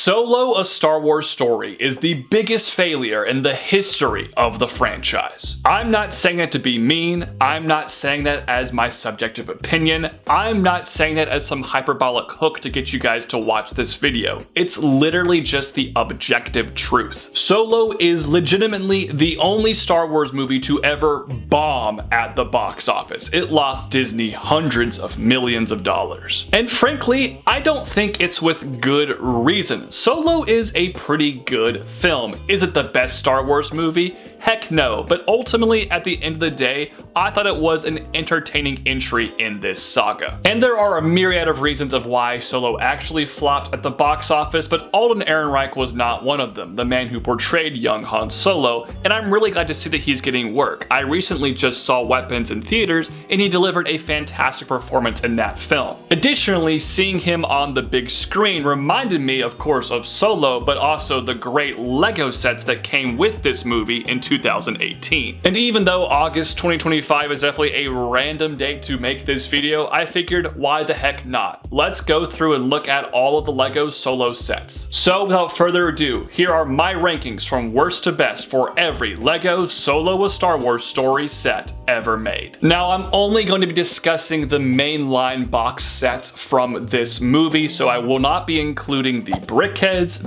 Solo: A Star Wars Story is the biggest failure in the history of the franchise. I'm not saying that to be mean, I'm not saying that as my subjective opinion, I'm not saying that as some hyperbolic hook to get you guys to watch this video. It's literally just the objective truth. Solo is legitimately the only Star Wars movie to ever bomb at the box office. It lost Disney hundreds of millions of dollars. And frankly, I don't think it's with good reason. Solo is a pretty good film. Is it the best Star Wars movie? Heck no, but ultimately at the end of the day, I thought it was an entertaining entry in this saga. And there are a myriad of reasons of why Solo actually flopped at the box office, but Alden Ehrenreich was not one of them, the man who portrayed young Han Solo, and I'm really glad to see that he's getting work. I recently just saw Weapons in theaters, and he delivered a fantastic performance in that film. Additionally, seeing him on the big screen reminded me, of course, of Solo, but also the great Lego sets that came with this movie in 2018. And even though August 2025 is definitely a random date to make this video, I figured why the heck not? Let's go through and look at all of the Lego Solo sets. So without further ado, here are my rankings from worst to best for every Lego Solo: A Star Wars Story set ever made. Now I'm only going to be discussing the mainline box sets from this movie, so I will not be including the brickheads,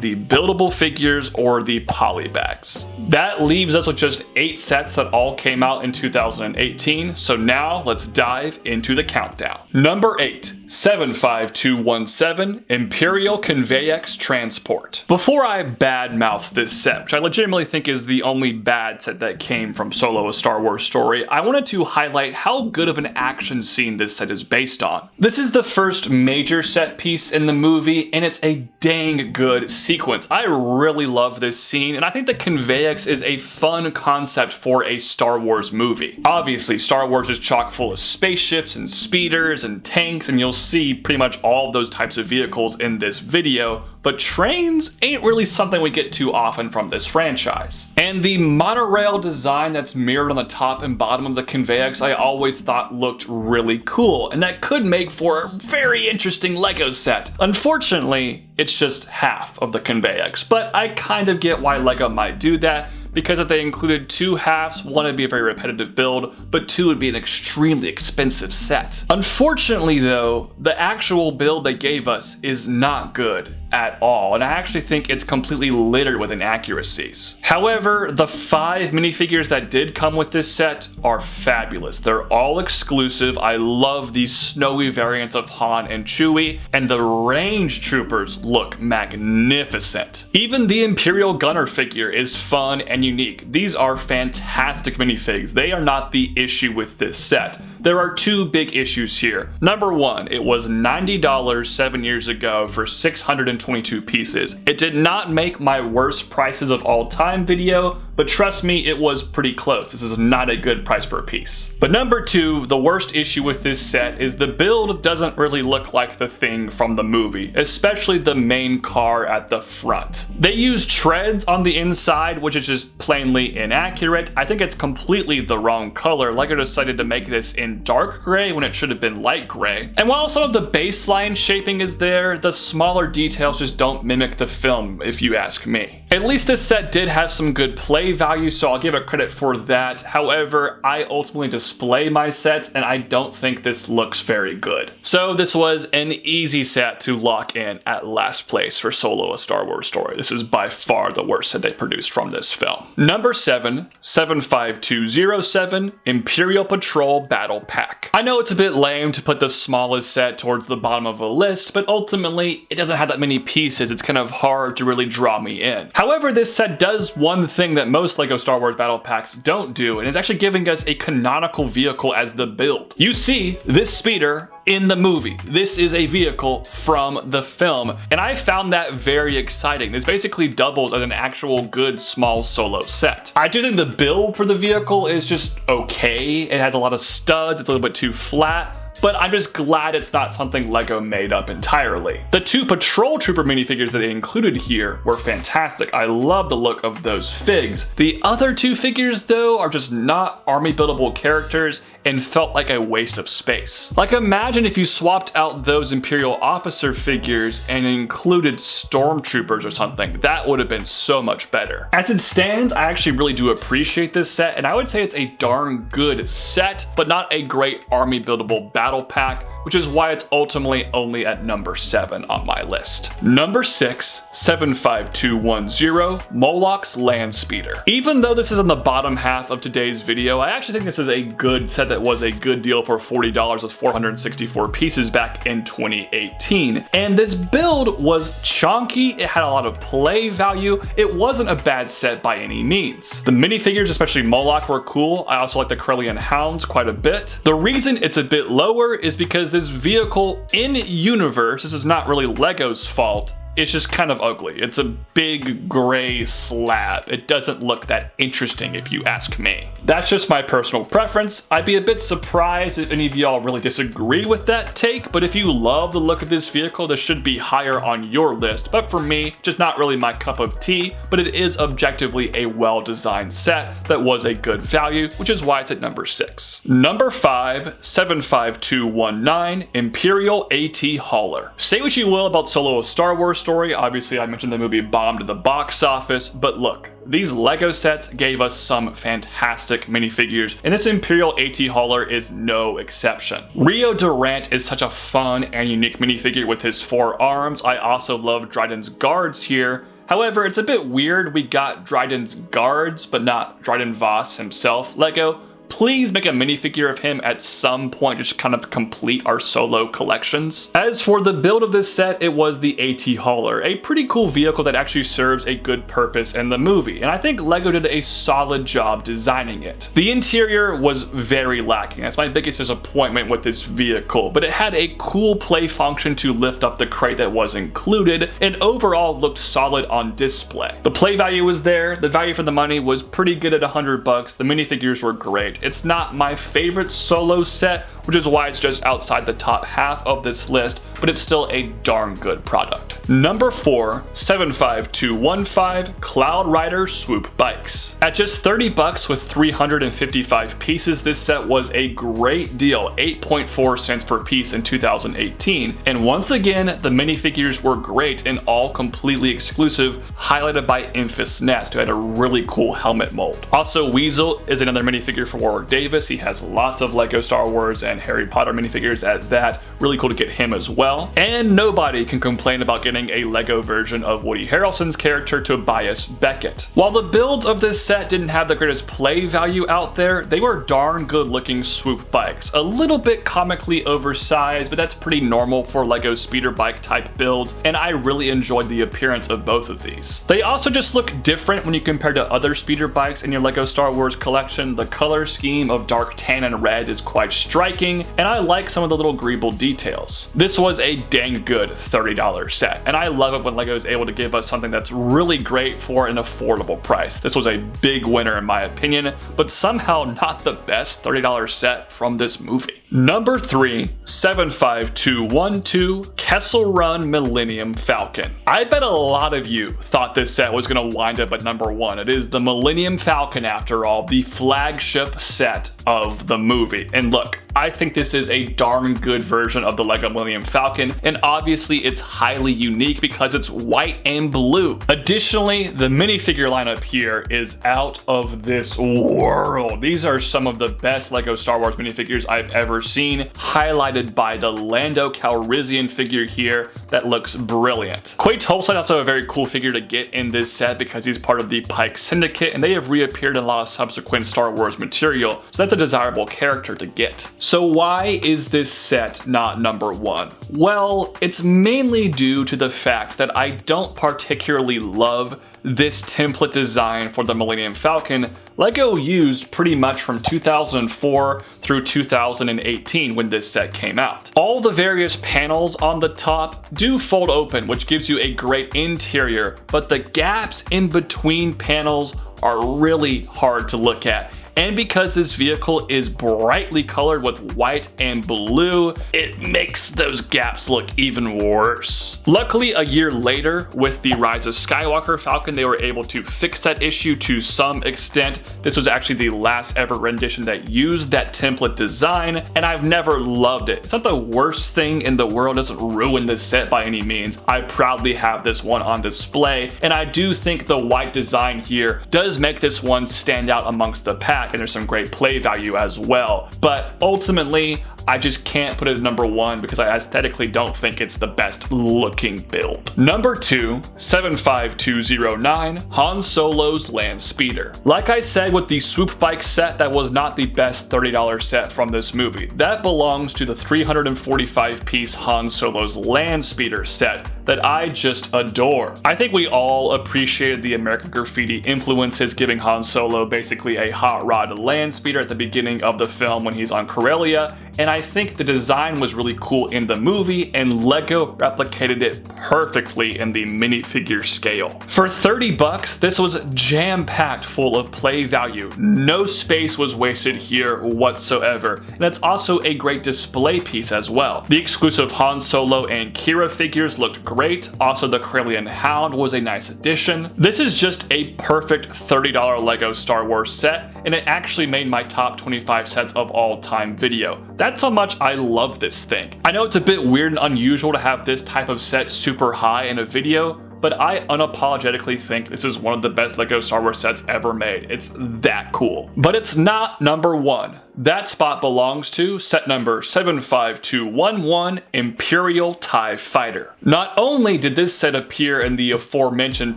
the buildable figures, or the polybags. That leaves us with just 8 sets that all came out in 2018, so now let's dive into the countdown. Number 8. 75217 Imperial Conveyex Transport. Before I badmouth this set, which I legitimately think is the only bad set that came from Solo: A Star Wars Story, I wanted to highlight how good of an action scene this set is based on. This is the first major set piece in the movie, and it's a dang good sequence. I really love this scene, and I think the Conveyex is a fun concept for a Star Wars movie. Obviously, Star Wars is chock full of spaceships and speeders and tanks, and you'll see pretty much all of those types of vehicles in this video, but trains ain't really something we get too often from this franchise. And the monorail design that's mirrored on the top and bottom of the Conveyex I always thought looked really cool, and that could make for a very interesting Lego set. Unfortunately, it's just half of the Conveyex, but I kind of get why Lego might do that, because if they included 2 halves, 1 would be a very repetitive build, but 2 would be an extremely expensive set. Unfortunately though, the actual build they gave us is not good at all, and I actually think it's completely littered with inaccuracies. However, the 5 minifigures that did come with this set are fabulous. They're all exclusive. I love these snowy variants of Han and Chewie, and the range troopers look magnificent. Even the Imperial Gunner figure is fun and unique. These are fantastic minifigs. They are not the issue with this set. There are 2 big issues here. Number 1, it was $90 7 years ago for 622 pieces. It did not make my worst prices of all time video, but trust me, it was pretty close. This is not a good price per piece. But number 2, the worst issue with this set is the build doesn't really look like the thing from the movie, especially the main car at the front. They use treads on the inside, which is just plainly inaccurate. I think it's completely the wrong color. Lego decided to make this in dark gray when it should have been light gray. And while some of the baseline shaping is there, the smaller details just don't mimic the film, if you ask me. At least this set did have some good play value, so I'll give it credit for that. However, I ultimately display my sets, and I don't think this looks very good. So this was an easy set to lock in at last place for Solo: A Star Wars Story. This is by far the worst set they produced from this film. Number 7, 75207 Imperial Patrol Battle Pack. I know it's a bit lame to put the smallest set towards the bottom of a list, but ultimately it doesn't have that many pieces. It's kind of hard to really draw me in. However, this set does one thing that most Lego Star Wars Battle Packs don't do, and it's actually giving us a canonical vehicle as the build. You see this speeder in the movie. This is a vehicle from the film, and I found that very exciting. This basically doubles as an actual good small Solo set. I do think the build for the vehicle is just okay. It has a lot of studs, it's a little bit too flat, but I'm just glad it's not something Lego made up entirely. The 2 Patrol Trooper minifigures that they included here were fantastic. I love the look of those figs. The other 2 figures though are just not army buildable characters, and felt like a waste of space. Like, imagine if you swapped out those Imperial officer figures and included stormtroopers or something. That would have been so much better. As it stands, I actually really do appreciate this set, and I would say it's a darn good set, but not a great army buildable battle pack, which is why it's ultimately only at number 7 on my list. Number 6, 75210, Moloch's Land Speeder. Even though this is in the bottom half of today's video, I actually think this is a good set that was a good deal for $40 with 464 pieces back in 2018. And this build was chunky, it had a lot of play value, it wasn't a bad set by any means. The minifigures, especially Moloch, were cool. I also like the Corellian Hounds quite a bit. The reason it's a bit lower is because this vehicle in universe, this is not really Lego's fault, it's just kind of ugly. It's a big gray slab. It doesn't look that interesting if you ask me. That's just my personal preference. I'd be a bit surprised if any of y'all really disagree with that take, but if you love the look of this vehicle, this should be higher on your list. But for me, just not really my cup of tea, but it is objectively a well-designed set that was a good value, which is why it's at number 6. Number 5, 75219, Imperial AT Hauler. Say what you will about Solo: A Star Wars Story. Obviously, I mentioned the movie bombed at the box office, but look, these Lego sets gave us some fantastic minifigures, and this Imperial AT Hauler is no exception. Rio Durant is such a fun and unique minifigure with his 4 arms. I also love Dryden's guards here. However, it's a bit weird we got Dryden's guards, but not Dryden Voss himself. Lego, please make a minifigure of him at some point, just kind of complete our Solo collections. As for the build of this set, it was the AT Hauler, a pretty cool vehicle that actually serves a good purpose in the movie, and I think Lego did a solid job designing it. The interior was very lacking. That's my biggest disappointment with this vehicle, but it had a cool play function to lift up the crate that was included, and overall looked solid on display. The play value was there, the value for the money was pretty good at $100, the minifigures were great. It's not my favorite Solo set, which is why it's just outside the top half of this list, but it's still a darn good product. Number 4, 75215, Cloud Rider Swoop Bikes. At just $30 with 355 pieces, this set was a great deal, 8.4 cents per piece in 2018. And once again, the minifigures were great and all completely exclusive, highlighted by Infus Nest, who had a really cool helmet mold. Also, Weasel is another minifigure for Warwick Davis. He has lots of Lego Star Wars and Harry Potter minifigures at that. Really cool to get him as well. And nobody can complain about getting a Lego version of Woody Harrelson's character, Tobias Beckett. While the builds of this set didn't have the greatest play value out there, they were darn good looking swoop bikes. A little bit comically oversized, but that's pretty normal for Lego speeder bike type builds, and I really enjoyed the appearance of both of these. They also just look different when you compare to other speeder bikes in your Lego Star Wars collection. The color scheme of dark tan and red is quite striking, and I like some of the little greeble details. This was a dang good $30 set, and I love it when Lego is able to give us something that's really great for an affordable price. This was a big winner in my opinion, but somehow not the best $30 set from this movie. Number 3, 75212, Kessel Run Millennium Falcon. I bet a lot of you thought this set was going to wind up at number 1. It is the Millennium Falcon, after all, the flagship set of the movie. And look, I think this is a darn good version of the Lego Millennium Falcon, and obviously it's highly unique because it's white and blue. Additionally, the minifigure lineup here is out of this world. These are some of the best Lego Star Wars minifigures I've ever seen, highlighted by the Lando Calrissian figure here that looks brilliant. Quay Tulsa is also a very cool figure to get in this set because he's part of the Pike Syndicate, and they have reappeared in a lot of subsequent Star Wars material, so that's a desirable character to get. So why is this set not number 1? Well, it's mainly due to the fact that I don't particularly love this template design for the Millennium Falcon. Lego used pretty much from 2004 through 2018 when this set came out. All the various panels on the top do fold open, which gives you a great interior, but the gaps in between panels are really hard to look at. And because this vehicle is brightly colored with white and blue, it makes those gaps look even worse. Luckily, a year later, with the Rise of Skywalker Falcon, they were able to fix that issue to some extent. This was actually the last ever rendition that used that template design, and I've never loved it. It's not the worst thing in the world, it doesn't ruin this set by any means. I proudly have this one on display, and I do think the white design here does make this one stand out amongst the pack, and there's some great play value as well. But ultimately, I just can't put it at number 1 because I aesthetically don't think it's the best looking build. Number 2, 75209, Han Solo's Land Speeder. Like I said with the Swoop Bike set, that was not the best $30 set from this movie. That belongs to the 345-piece Han Solo's Land Speeder set that I just adore. I think we all appreciated the American Graffiti influences, giving Han Solo basically a hot rod land speeder at the beginning of the film when he's on Corellia, and I think the design was really cool in the movie, and LEGO replicated it perfectly in the minifigure scale. For 30 bucks, this was jam-packed full of play value. No space was wasted here whatsoever, and it's also a great display piece as well. The exclusive Han Solo and Kira figures looked great. Also, the Corellian Hound was a nice addition. This is just a perfect $30 LEGO Star Wars set, and it actually made my top 25 sets of all time video. That's how much I love this thing. I know it's a bit weird and unusual to have this type of set super high in a video, but I unapologetically think this is one of the best LEGO Star Wars sets ever made. It's that cool. But it's not number 1. That spot belongs to set number 75211, Imperial TIE Fighter. Not only did this set appear in the aforementioned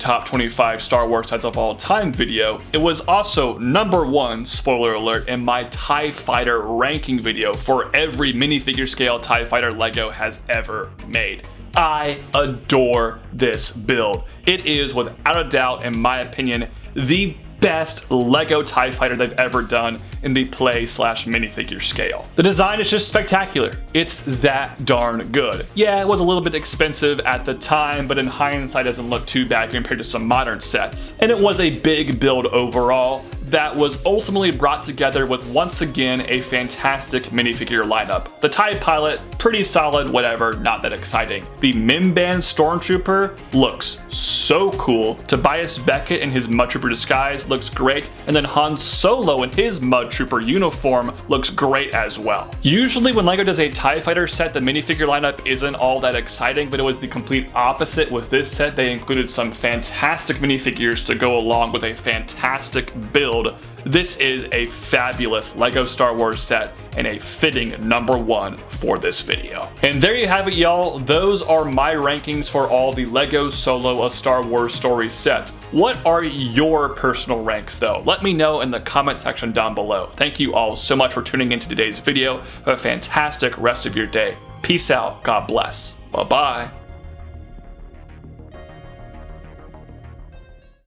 top 25 Star Wars sets of all time video, it was also number 1, spoiler alert, in my TIE Fighter ranking video for every minifigure scale TIE Fighter LEGO has ever made. I adore this build. It is, without a doubt, in my opinion, the best LEGO TIE Fighter they've ever done in the play/minifigure scale. The design is just spectacular. It's that darn good. Yeah, it was a little bit expensive at the time, but in hindsight it doesn't look too bad compared to some modern sets. And it was a big build overall that was ultimately brought together with, once again, a fantastic minifigure lineup. The TIE Pilot, pretty solid, whatever, not that exciting. The Mimban Stormtrooper looks so cool. Tobias Beckett in his Mudtrooper disguise looks great, and then Han Solo in his Mudtrooper uniform looks great as well. Usually when LEGO does a TIE Fighter set, the minifigure lineup isn't all that exciting, but it was the complete opposite with this set. They included some fantastic minifigures to go along with a fantastic build. This is a fabulous LEGO Star Wars set and a fitting number 1 for this video. And there you have it, y'all. Those are my rankings for all the LEGO Solo A Star Wars Story sets. What are your personal ranks though? Let me know in the comment section down below. Thank you all so much for tuning into today's video. Have a fantastic rest of your day. Peace out. God bless. Bye-bye.